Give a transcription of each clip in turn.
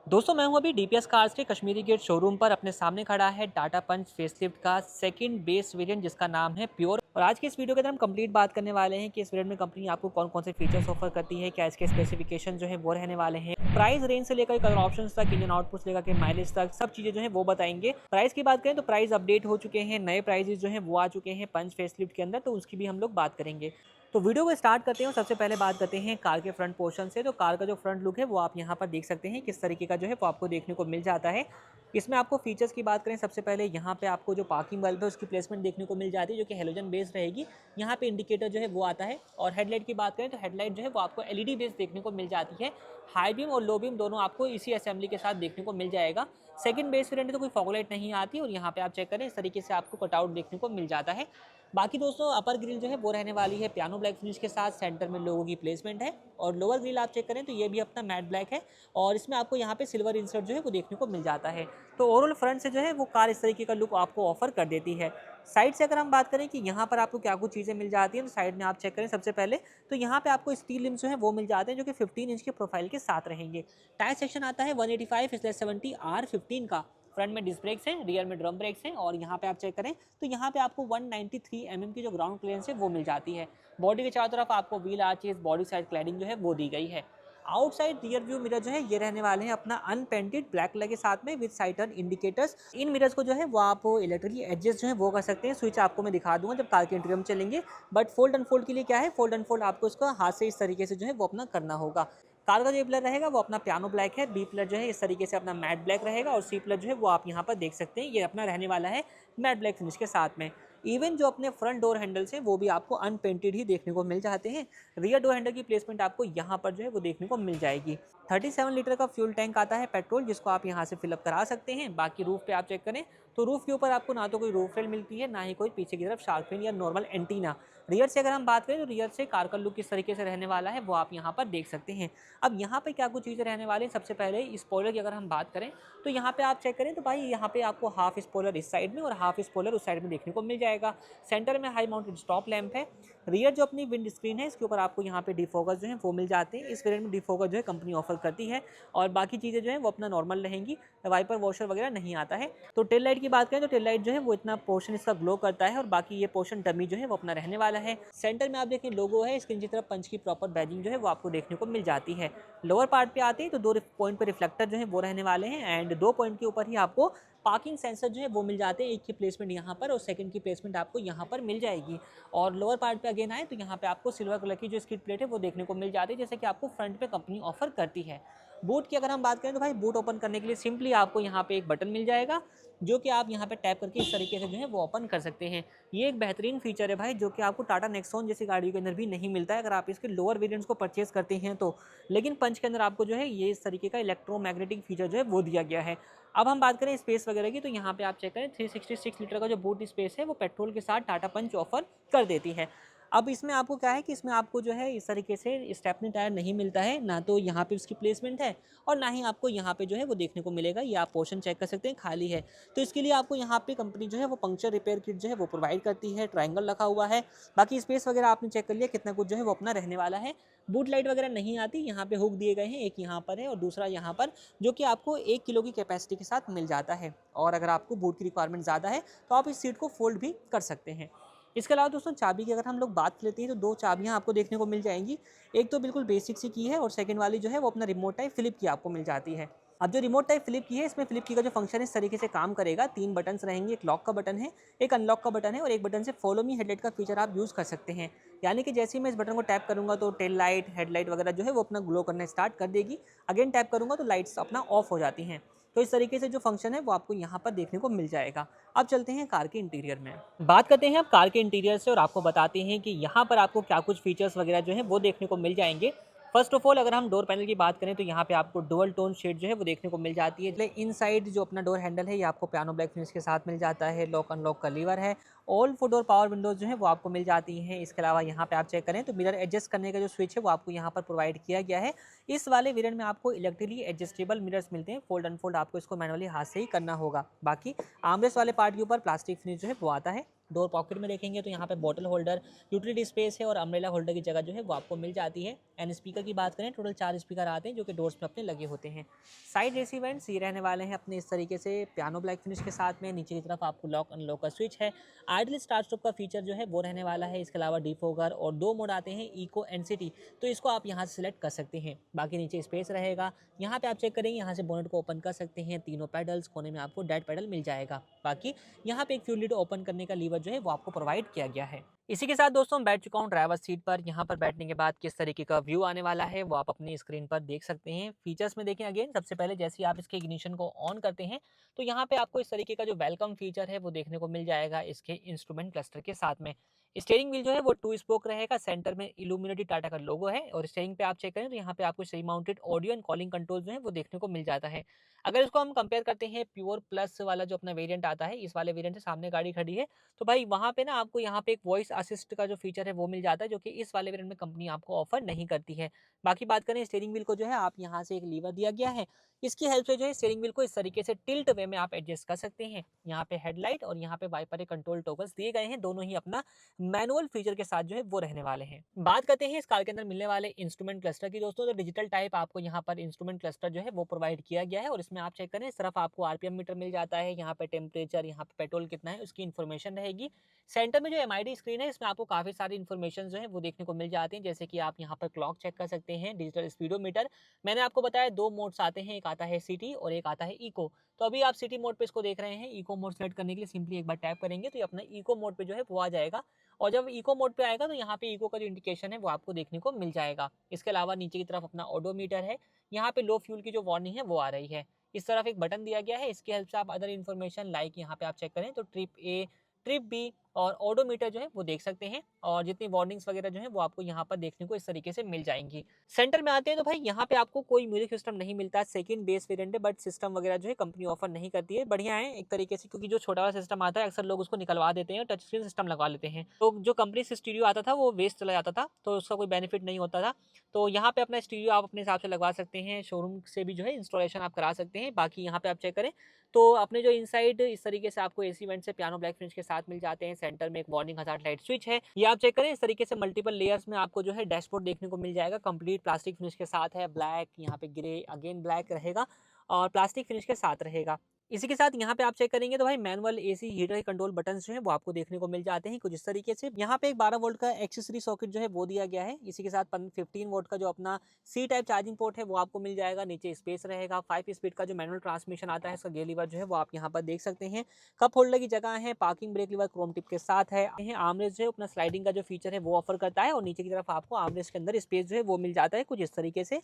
दोस्तों मैं हूं अभी डीपीएस कार्स के कश्मीरी गेट शोरूम पर। अपने सामने खड़ा है टाटा पंच फेसलिफ्ट का सेकंड बेस वेरिएंट जिसका नाम है प्योर। और आज की इस वीडियो के अंदर हम कंप्लीट बात करने वाले हैं कि इस वेरिएंट में कंपनी आपको कौन कौन से फीचर्स ऑफर करती है, क्या इसके स्पेसिफिकेशन जो है वो रहने वाले हैं, प्राइस रेंज से लेकर कलर ऑप्शन तक, इंजन आउटपुट से लेकर के माइलेज तक सब चीजें जो है वो बताएंगे। प्राइस की बात करें तो प्राइस अपडेट हो चुके हैं, नए प्राइजेस जो है वो आ चुके हैं पंच फेसलिफ्ट के अंदर, तो उसकी भी हम लोग बात करेंगे। तो वीडियो को स्टार्ट करते हैं। सबसे पहले बात करते हैं कार के फ्रंट पोर्शन से। तो कार का जो फ्रंट लुक है वो आप यहाँ पर देख सकते हैं किस तरीके का जो है वो आपको देखने को मिल जाता है। इसमें आपको फीचर्स की बात करें, सबसे पहले यहाँ पे आपको जो पार्किंग बल्ब है उसकी प्लेसमेंट देखने को मिल जाती है जो कि हेलोजन बेस्ड रहेगी। यहाँ पे इंडिकेटर जो है वो आता है। और हेडलाइट की बात करें तो हेडलाइट जो है वो आपको एलईडी बेस्ड देखने को मिल जाती है। हाई बीम और लो बीम दोनों आपको इसी असेंबली के साथ देखने को मिल जाएगा। सेकंड बेस वेरिएंट तो कोई फॉगलाइट नहीं आती। और यहाँ पे आप चेक करें इस तरीके से आपको कटआउट देखने को मिल जाता है। बाकी दोस्तों अपर ग्रिल जो है वो रहने वाली है पियानो ब्लैक फिनिश के साथ, सेंटर में लोगों की प्लेसमेंट है। और लोअर ग्रिल आप चेक करें तो ये भी अपना मैट ब्लैक है। और इसमें आपको यहाँ पे सिल्वर इंसर्ट जो है वो देखने को मिल जाता है। तो ओवरऑल फ्रंट से जो है वो कार इस तरीके का लुक आपको ऑफर कर देती है। साइड से अगर हम बात करें कि यहाँ पर आपको क्या कुछ चीज़ें मिल जाती हैं, तो साइड में आप चेक करें सबसे पहले तो यहाँ पे आपको स्टील लिम्स जो है वो मिल जाते हैं जो कि 15 इंच के प्रोफाइल के साथ रहेंगे। टायर सेक्शन आता है 185/70 R15 का। फ्रंट में डिस्क ब्रेक्स हैं, रियर में ड्रम ब्रेक्स हैं। और यहाँ पे आप चेक करें तो यहाँ पे आपको 193 की जो ग्राउंड क्लियरेंस है वो मिल जाती है। बॉडी के चारों तरफ आपको wheel arches, body side cladding जो है वो दी गई है। आउटसाइड रियर व्यू मिरर जो है ये रहने वाले हैं अपना अनपेंटेड ब्लैक कलर के साथ में with side turn indicators. In mirrors को जो है वो आप इलेक्ट्रिकली एडजस्ट जो है वो कर सकते हैं। स्विच आपको मैं दिखा दूंगा जब कार के इंटीरियर में चलेंगे। बट फोल्ड अनफोल्ड के लिए क्या है, फोल्ड अनफोल्ड आपको इसको हाथ से इस तरीके से जो है वो अपना करना होगा। कार का जो पिलर रहेगा वो अपना पियानो ब्लैक है। बी पिलर जो है इस तरीके से अपना मैट ब्लैक रहेगा। और सी पिलर जो है वो आप यहाँ पर देख सकते हैं ये अपना रहने वाला है मैट ब्लैक फिनिश के साथ में। इवन जो अपने फ्रंट डोर हैंडल्स हैं वो भी आपको अनपेंटेड ही देखने को मिल जाते हैं। रियर डोर हैंडल की प्लेसमेंट आपको यहाँ पर जो है वो देखने को मिल जाएगी। 37 लीटर का फ्यूल टैंक आता है पेट्रोल, जिसको आप यहाँ से फिलअप करा सकते हैं। बाकी रूफ पे आप चेक करें तो रूफ के ऊपर आपको ना तो कोई रूफ रेल मिलती है, ना ही कोई पीछे की तरफ शार्क फिन या नॉर्मल एंटीना। रियर से अगर हम बात करें तो रियर से कार का लुक किस तरीके से रहने वाला है वो आप यहाँ पर देख सकते हैं। अब यहाँ पे क्या कुछ चीज़ें रहने वाली हैं, सबसे पहले स्पॉइलर की अगर हम बात करें तो यहाँ पे आप चेक करें तो भाई यहाँ पे आपको हाफ स्पॉइलर इस साइड में और हाफ स्पॉइलर उस साइड में देखने को मिल जाएगा। सेंटर में हाई माउंटेड स्टॉप लैंप है। रियर जो अपनी विंड स्क्रीन है इसके ऊपर आपको यहाँ पे डिफोकस जो है वो मिल जाते हैं। इस वेरिएंट में डिफोकस जो है कंपनी ऑफर करती है। और बाकी चीज़ें जो है वो अपना नॉर्मल रहेंगी, वाइपर वॉशर वगैरह नहीं आता है। तो टेल लाइट की बात करें तो टेल लाइट जो है वो इतना पोर्शन इसका ग्लो करता है और बाकी ये पोर्शन डमी जो है वो अपना रहने वाला है। सेंटर में आप देखें लोगो है, इसके नीचे तरफ पंच की प्रॉपर बैजिंग जो है वो आपको देखने को मिल जाती है। लोअर पार्ट पे आते हैं तो दो पॉइंट पे रिफ्लेक्टर जो है वो रहने वाले हैं। एंड दो पॉइंट के ऊपर ही आपको पार्किंग सेंसर जो है वो मिल जाते हैं। एक की प्लेसमेंट यहाँ पर और सेकंड की प्लेसमेंट आपको यहाँ पर मिल जाएगी। और लोअर पार्ट पे अगेन आए तो यहाँ पे आपको सिल्वर कलर की जो स्किड प्लेट है वो देखने को मिल जाती है, जैसे कि आपको फ्रंट पे कंपनी ऑफर करती है। बूट की अगर हम बात करें तो भाई बूट ओपन करने के लिए सिंपली आपको यहाँ पे एक बटन मिल जाएगा जो कि आप यहाँ पे टैप करके इस तरीके से जो है वो ओपन कर सकते हैं। ये एक बेहतरीन फीचर है भाई जो कि आपको टाटा नेक्सॉन जैसी गाड़ियों के अंदर भी नहीं मिलता है अगर आप इसके लोअर वेरिएंट्स को परचेज करते हैं तो। लेकिन पंच के अंदर आपको जो है ये इस तरीके का इलेक्ट्रोमैग्नेटिक फीचर जो है वो दिया गया है। अब हम बात करें स्पेस वगैरह की तो यहाँ पे आप चेक करें 366 लीटर का जो बूट स्पेस है वो पेट्रोल के साथ टाटा पंच ऑफर कर देती है। अब इसमें आपको क्या है कि इसमें आपको जो है इस तरीके से स्टेपनी टायर नहीं मिलता है, ना तो यहाँ पे उसकी प्लेसमेंट है और ना ही आपको यहाँ पे जो है वो देखने को मिलेगा। ये आप पोर्शन चेक कर सकते हैं खाली है। तो इसके लिए आपको यहाँ पे कंपनी जो है वो पंक्चर रिपेयर किट जो है वो प्रोवाइड करती है। ट्रायंगल रखा हुआ है। बाकी स्पेस वगैरह आपने चेक कर लिया कितना कुछ जो है वो अपना रहने वाला है। बूट लाइट वगैरह नहीं आती, यहाँ पे हुक दिए गए हैं, एक यहाँ पर है और दूसरा यहाँ पर, जो कि आपको 1 किलो की कैपेसिटी के साथ मिल जाता है। और अगर आपको बूट की रिक्वायरमेंट ज़्यादा है तो आप इस सीट को फोल्ड भी कर सकते हैं। इसके अलावा दोस्तों चाबी की अगर हम लोग बात लेते हैं तो दो चाबियां आपको देखने को मिल जाएंगी। एक तो बिल्कुल बेसिक सी की है और सेकंड वाली जो है वो अपना रिमोट टाइप फ्लिप की आपको मिल जाती है। अब जो रिमोट टाइप फ्लिप की है इसमें फ्लिप की का जो फंक्शन है इस तरीके से काम करेगा। 3 बटन्स रहेंगे, एक लॉक का बटन है, एक अनलॉक का बटन है और एक बटन से फॉलो मी हेडलाइट का फीचर आप यूज़ कर सकते हैं। यानी कि जैसे ही मैं इस बटन को टैप करूंगा तो टेल लाइट, हेडलाइट वगैरह जो है वो अपना ग्लो करना स्टार्ट कर देगी। अगेन टैप करूंगा तो लाइट्स अपना ऑफ हो जाती हैं। तो इस तरीके से जो फंक्शन है वो आपको यहाँ पर देखने को मिल जाएगा। अब चलते हैं कार के इंटीरियर में, बात करते हैं अब कार के इंटीरियर से और आपको बताते हैं कि यहाँ पर आपको क्या कुछ फीचर्स वगैरह जो है वो देखने को मिल जाएंगे। फर्स्ट ऑफ ऑल अगर हम डोर पैनल की बात करें तो यहाँ पे आपको डुअल टोन शेड जो है वो देखने को मिल जाती है। इनसाइड जो अपना डोर हैंडल है ये आपको पियानो ब्लैक फिनिश के साथ मिल जाता है। लॉक अनलॉक का लीवर है। ऑल 4 डोर पावर विंडोज जो है वो आपको मिल जाती हैं। इसके अलावा यहाँ पे आप चेक करें तो मिरर एडजस्ट करने का जो स्विच है वो आपको यहाँ पर प्रोवाइड किया गया है। इस वाले वेरिएंट में आपको इलेक्ट्रिकली एडजस्टेबल मिरर्स मिलते हैं। फोल्ड अनफोल्ड आपको इसको मैनुअली हाथ से ही करना होगा। बाकी आर्मरेस्ट वाले पार्ट के ऊपर प्लास्टिक फिनिश जो है वो आता है। डोर पॉकेट में देखेंगे तो यहाँ पे बॉटल होल्डर, यूटिलिटी स्पेस है और अम्ब्रेला होल्डर की जगह जो है वो आपको मिल जाती है। एंड स्पीकर की बात करें, टोटल 4 स्पीकर आते हैं जो कि डोर्स में अपने लगे होते हैं। साइड एसी वेंट्स ये रहने वाले हैं अपने इस तरीके से पियानो ब्लैक फिनिश के साथ में। नीचे की तरफ आपको लॉक अनलॉक का स्विच है। आइडल स्टार्ट स्टॉप का फीचर जो है वो रहने वाला है। इसके अलावा डिफोगर और 2 मोड आते हैं, इको एंड सिटी, तो इसको आप यहाँ से सिलेक्ट कर सकते हैं। बाकी नीचे स्पेस रहेगा, यहाँ पे आप चेक करेंगे, यहाँ से बोनेट को ओपन कर सकते हैं। तीनों पैडल्स, कोने में आपको डेड पैडल मिल जाएगा। बाकी यहाँ पे एक फ्यूल लिड ओपन करने का लीवर जो है वो आपको प्रोवाइड किया गया है। इसी के साथ दोस्तों बैठ चुका हूँ ड्राइवर सीट पर। यहाँ पर बैठने के बाद किस तरीके का व्यू आने वाला है वो आप अपनी स्क्रीन पर देख सकते हैं। फीचर्स में देखें, अगेन सबसे पहले जैसे ही आप इसके इग्निशन को ऑन करते हैं तो यहाँ पे आपको इस तरीके का जो वेलकम फीचर है वो देखने को मिल जाएगा इसके इंस्ट्रूमेंट क्लस्टर के साथ में। स्टीयरिंग व्हील जो है वो 2 स्पोक रहेगा, सेंटर में इल्यूमिनेटी टाटा का लोगो है और स्टीयरिंग पे आप चेक करें तो यहाँ पे आपको सही mounted audio and calling control जो है वो देखने को मिल जाता है। अगर इसको हम कंपेयर करते हैं प्योर प्लस वाला जो अपना वेरिएंट आता है, इस वाले वेरिएंट से सामने गाड़ी खड़ी है तो भाई वहाँ पे ना आपको यहाँ पे एक वॉइस असिस्ट का जो फीचर है वो मिल जाता है, जो कि इस वाले वेरिएंट में कंपनी आपको ऑफर नहीं करती है। बाकी बात करें स्टीयरिंग व्हील को जो है आप यहाँ से एक लीवर दिया गया है, इसकी हेल्प से जो है स्टीयरिंग व्हील को इस तरीके से टिल्ट वे में आप एडजस्ट कर सकते हैं। यहाँ पे हेडलाइट और यहाँ पे वाइपर कंट्रोल टॉगल्स दिए गए हैं, दोनों ही अपना मैनुअल फीचर के साथ जो है वो रहने वाले हैं। बात करते हैं इस कार के अंदर मिलने वाले इंस्ट्रूमेंट क्लस्टर की दोस्तों, तो डिजिटल टाइप आपको यहाँ पर इंस्ट्रूमेंट क्लस्टर जो है वो प्रोवाइड किया गया है और इसमें आप चेक करें सिर्फ आपको आरपीएम मीटर मिल जाता है, यहाँ पे टेम्परेचर, यहाँ पे पेट्रोल कितना है उसकी इन्फॉर्मेशन रहेगी। सेंटर में जो एमआईडी स्क्रीन है इसमें आपको काफी सारी इन्फॉर्मेशन जो है वो देखने को मिल जाती है, जैसे कि आप यहाँ पर क्लॉक चेक कर सकते हैं, डिजिटल स्पीडोमीटर। मैंने आपको बताया 2 मोड्स आते हैं, एक आता है सिटी और एक आता है इको। तो अभी आप सिटी मोड पे इसको देख रहे हैं, इको मोड सेलेक्ट करने के लिए सिंपली एक बार टैप करेंगे तो ये अपना इको मोड पे जो है वो आ जाएगा और जब इको मोड पे आएगा तो यहाँ पे इको का जो इंडिकेशन है वो आपको देखने को मिल जाएगा। इसके अलावा नीचे की तरफ अपना ओडोमीटर है, यहाँ पे लो फ्यूल की जो वार्निंग है वो आ रही है। इस तरफ एक बटन दिया गया है, इसकी हेल्प से आप अदर इन्फॉर्मेशन लाइक यहाँ पे आप चेक करें तो ट्रिप ए, ट्रिप बी और ओडोमीटर जो है वो देख सकते हैं और जितनी वार्निंग्स वगैरह जो है वो आपको यहाँ पर देखने को इस तरीके से मिल जाएंगी। सेंटर में आते हैं तो भाई यहाँ पे आपको कोई म्यूजिक सिस्टम नहीं मिलता, सेकंड बेस वेरिएंट है, बट सिस्टम वगैरह जो है कंपनी ऑफर नहीं करती है। बढ़िया है एक तरीके से, क्योंकि जो छोटा वाला सिस्टम आता है अक्सर लोग उसको निकलवा देते हैं और टच स्क्रीन सिस्टम लगवा लेते हैं, तो जो कंपनी से स्टीरियो आता था वो वेस्ट चला जाता था तो उसका कोई बेनिफिट नहीं होता था। तो यहाँ पे अपना स्टीरियो आप अपने हिसाब से लगवा सकते हैं, शोरूम से भी जो है इंस्टॉलेशन आप करा सकते हैं। बाकी यहाँ पे आप चेक करें तो अपने जो इनसाइड इस तरीके से आपको एसी वेंट से पियानो ब्लैक फिनिश के साथ मिल जाते हैं। सेंटर में एक वार्निंग हजार्ड लाइट स्विच है, ये आप चेक करें। इस तरीके से मल्टीपल लेयर्स में आपको जो है डैशबोर्ड देखने को मिल जाएगा, कंप्लीट प्लास्टिक फिनिश के साथ है, ब्लैक, यहाँ पे ग्रे, अगेन ब्लैक रहेगा और प्लास्टिक फिनिश के साथ रहेगा। इसी के साथ यहाँ पे आप चेक करेंगे तो भाई manual AC heater control button जो है वो आपको देखने को मिल जाते हैं कुछ इस तरीके से। यहाँ पे एक 12 वोल्ट का एक्सेसरी सॉकेट जो है वो दिया गया है। इसी के साथ 15 वोल्ट का जो अपना सी टाइप चार्जिंग पोर्ट है वो आपको मिल जाएगा। नीचे स्पेस रहेगा, 5 स्पीड का जो मैनुअल ट्रांसमिशन आता है इसका गियर लीवर जो है वो आप यहाँ पर देख सकते हैं। कप होल्डर की जगह है, parking brake lever Chrome tip के साथ है। आर्मरेस्ट जो है अपना स्लाइडिंग का जो फीचर है वो ऑफर करता है और नीचे की तरफ आपको आर्मरेस्ट के अंदर स्पेस जो है वो मिल जाता है कुछ इस तरीके से।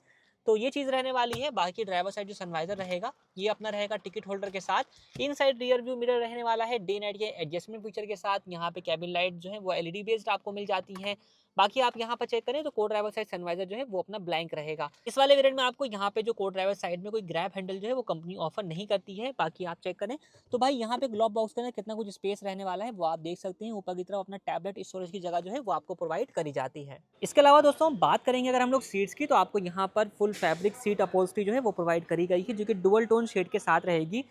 तो ये चीज़ रहने वाली है। बाकी ड्राइवर साइड जो सनवाइजर रहेगा ये अपना रहेगा टिकट होल्डर के साथ। इन साइड रियर व्यू मिरर रहने वाला है डे नाइट के एडजस्टमेंट फीचर के साथ। यहाँ पे कैबिन लाइट जो है वो एलईडी बेस्ड आपको मिल जाती है। बाकी आप यहाँ पर चेक करें तो को ड्राइवर साइड सनवाइजर जो है वो अपना ब्लैंक रहेगा। इस वाले वेरिएंट में आपको यहाँ पे जो को ड्राइवर साइड में कोई ग्रैब हैंडल जो है वो कंपनी ऑफर नहीं करती है। बाकी आप चेक करें तो भाई यहाँ पे ग्लोब बॉक्स के अंदर कितना कुछ स्पेस रहने वाला है वो आप देख सकते हैं। ऊपर की तरफ अपना टैबलेट स्टोरेज की जगह जो है वो आपको प्रोवाइड करी जाती है। इसके अलावा दोस्तों बात करेंगे अगर हम लोग सीट्स की, तो आपको यहाँ पर फुल फैब्रिक सीट अपहोल्स्ट्री जो है वो प्रोवाइड करी गई है, जो कि डुअल टोन शेड के साथ रहेगी।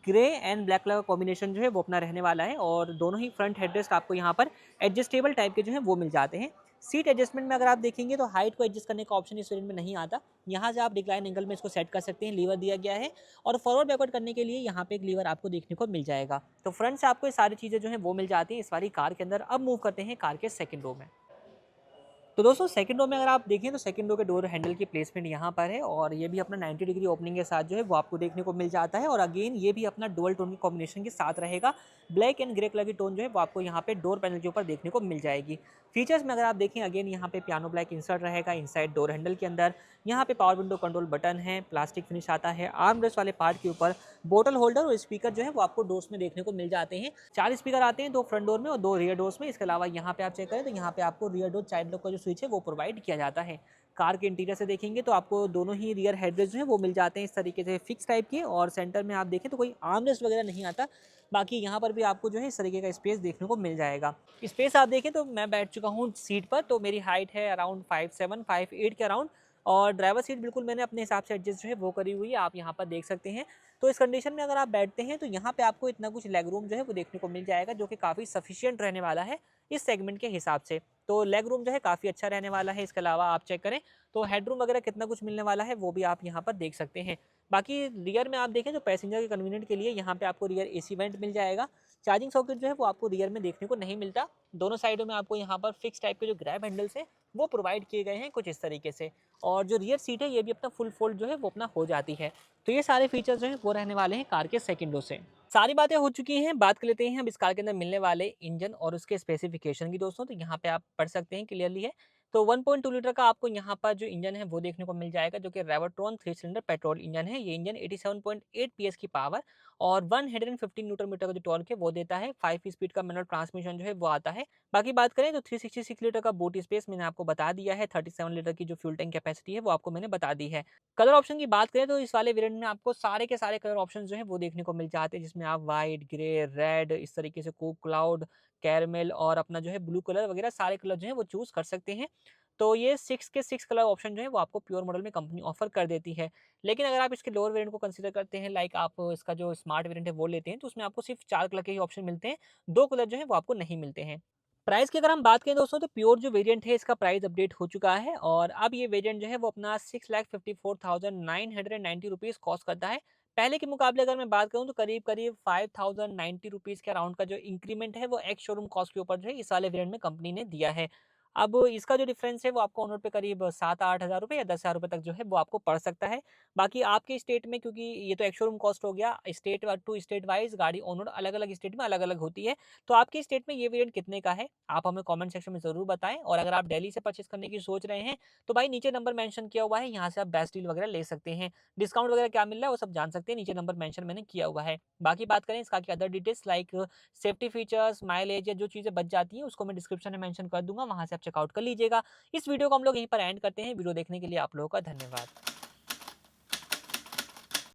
ग्रे एंड ब्लैक कलर का कॉम्बिनेशन जो है वो अपना रहने वाला है और दोनों ही फ्रंट हेडरेस्ट आपको यहाँ पर एडजस्टेबल टाइप के जो है वो मिल जाते हैं। सीट एडजस्टमेंट में अगर आप देखेंगे तो हाइट को एडजस्ट करने का ऑप्शन इस वेरिएंट में नहीं आता। यहाँ से आप डिक्लाइन एंगल में इसको सेट कर सकते हैं, लीवर दिया गया है और फॉरवर्ड बैकवर्ड करने के लिए यहाँ पे एक लीवर आपको देखने को मिल जाएगा। तो फ्रंट से आपको ये सारी चीज़ें जो है वो मिल जाती हैं इस वाली कार के अंदर। अब मूव करते हैं कार के सेकंड रो में। तो दोस्तों सेकंड रो में अगर आप देखें तो सेकंड रो के डोर हैंडल की प्लेसमेंट यहाँ पर है और ये भी अपना 90 डिग्री ओपनिंग के साथ जो है वो आपको देखने को मिल जाता है और अगेन ये भी अपना डुअल टोन की कॉम्बिनेशन के साथ रहेगा। ब्लैक एंड ग्रे कलर की टोन जो है वो आपको यहाँ पे डोर पैनल के ऊपर देखने को मिल जाएगी। फीचर्स में अगर आप देखें अगेन यहाँ पे पियानो ब्लैक इंसर्ट रहेगा इनसाइड डोर हैंडल के अंदर। यहाँ पे पावर विंडो कंट्रोल बटन है, प्लास्टिक फिनिश आता है। आर्म रेस्ट वाले पार्ट के ऊपर बोतल होल्डर और स्पीकर जो है वो आपको डोर्स में देखने को मिल जाते हैं। 4 स्पीकर आते हैं, 2 फ्रंट डोर में और 2 रियर डोर्स में। इसके अलावा यहाँ पे आप चेक करें तो यहाँ पे आपको रियर डोर चाइल्ड लॉक का जो स्विच है वो प्रोवाइड किया जाता है। कार के इंटीरियर से देखेंगे तो आपको दोनों ही रियर हेडरेस्ट जो है वो मिल जाते हैं इस तरीके से फिक्स टाइप के और सेंटर में आप देखें तो कोई आर्मरेस्ट वगैरह नहीं आता। बाकी यहाँ पर भी आपको जो है इस तरीके का स्पेस देखने को मिल जाएगा। स्पेस आप देखें तो मैं बैठ चुका हूँ सीट पर, तो मेरी हाइट है अराउंड 5'7", 5'8" के अराउंड और ड्राइवर सीट बिल्कुल मैंने अपने हिसाब से एडजस्ट जो है वो करी हुई है, आप यहाँ पर देख सकते हैं। तो इस कंडीशन में अगर आप बैठते हैं तो यहाँ पे आपको इतना कुछ लेग रूम जो है वो देखने को मिल जाएगा, जो कि काफ़ी सफिशिएंट रहने वाला है इस सेगमेंट के हिसाब से। तो लेग रूम जो है काफ़ी अच्छा रहने वाला है। इसके अलावा आप चेक करें तो हेडरूम वगैरह कितना कुछ मिलने वाला है वो भी आप यहाँ पर देख सकते हैं। बाकी रियर में आप देखें तो पैसेंजर के कन्वीनियंट के लिए यहाँ पे आपको रियर एसी वेंट मिल जाएगा। चार्जिंग सॉकेट जो है वो आपको रियर में देखने को नहीं मिलता। दोनों साइडों में आपको यहाँ पर फिक्स टाइप के जो ग्रैब हैंडल्स हैं वो प्रोवाइड किए गए हैं कुछ इस तरीके से। और जो रियर सीट है ये भी अपना फुल फोल्ड जो है वो अपना हो जाती है। तो ये सारे फीचर्स जो हैं वो रहने वाले हैं कार के सेकंड रो से। सारी बातें हो चुकी हैं, बात कर लेते हैं अब इस कार के अंदर मिलने वाले इंजन और उसके स्पेसिफिकेशन की दोस्तों। तो यहाँ पे आप पढ़ सकते हैं क्लियरली है। तो 1.2 लीटर का आपको यहाँ पर जो इंजन है वो देखने को मिल जाएगा, जो कि रेवोट्रॉन 3 सिलेंडर पेट्रोल इंजन है। ये इंजन 87.8 पीएस की पावर और 115 न्यूटन मीटर का जो टॉर्क है वो देता है। 5 स्पीड का मैनुअल ट्रांसमिशन जो है वो आता है। बाकी बात करें तो 366 लीटर का बूट स्पेस मैंने आपको बता दिया है। 37 लीटर की जो फ्यूल टैंक कैपेसिटी है वो आपको मैंने बता दी है। कलर ऑप्शन की बात करें तो इस वाले वेरिएंट में आपको सारे के सारे कलर ऑप्शन जो है वो देखने को मिल जाते हैं, जिसमें आप व्हाइट, ग्रे, रेड, इस तरीके से कूप क्लाउड, कैरमेल और अपना जो है ब्लू कलर वगैरह सारे कलर जो है वो चूज कर सकते हैं। तो ये 6 के 6 कलर ऑप्शन जो है वो आपको प्योर मॉडल में कंपनी ऑफर कर देती है। लेकिन अगर आप इसके लोअर वेरिएंट को कंसीडर करते हैं, लाइक आप इसका जो स्मार्ट वेरिएंट है वो लेते हैं, तो उसमें आपको सिर्फ 4 कलर के ही ऑप्शन मिलते हैं, 2 कलर जो है वो आपको नहीं मिलते हैं। प्राइस की अगर हम बात करें दोस्तों तो प्योर जो वेरिएंट है इसका प्राइस अपडेट हो चुका है और अब ये वेरिएंट जो है वो अपना 6,54,990 रुपीज़ कॉस्ट करता है। पहले के मुकाबले अगर मैं बात करूं तो करीब करीब 5,090 रुपीज़ के अराउंड का जो इंक्रीमेंट है वो एक्स शोरूम कॉस्ट के ऊपर जो है इस वाले वेरिएंट में कंपनी ने दिया है। अब इसका जो डिफरेंस है वो आपको ऑन रोड पे करीब 7-8 हज़ार रुपये या 10,000 रुपये तक जो है वो आपको पड़ सकता है। बाकी आपके स्टेट में, क्योंकि ये तो एक्स शोरूम कॉस्ट हो गया, स्टेट टू स्टेट वाइज गाड़ी ऑन रोड अलग-अलग स्टेट में अलग-अलग होती है। तो आपके स्टेट में ये वेरिएंट कितने का है, आप हमें कमेंट सेक्शन में ज़रूर बताएँ। और अगर आप दिल्ली से परचेज़ करने की सोच रहे हैं, तो भाई नीचे नंबर मेंशन किया हुआ है, यहाँ से आप बेस्ट डील वगैरह ले सकते हैं। डिस्काउंट वगैरह क्या मिल रहा है वो सब जान सकते हैं, नीचे नंबर मेंशन मैंने किया हुआ है। बाकी बात करें इसका की other details like safety features, mileage या जो चीज़ें बच जाती हैं उसको मैं डिस्क्रिप्शन में मेंशन कर दूँगा, वहाँ से आप चेकआउट कर लीजिएगा। इस वीडियो को हम लोग यहीं पर एंड करते हैं। वीडियो देखने के लिए आप लोगों का धन्यवाद।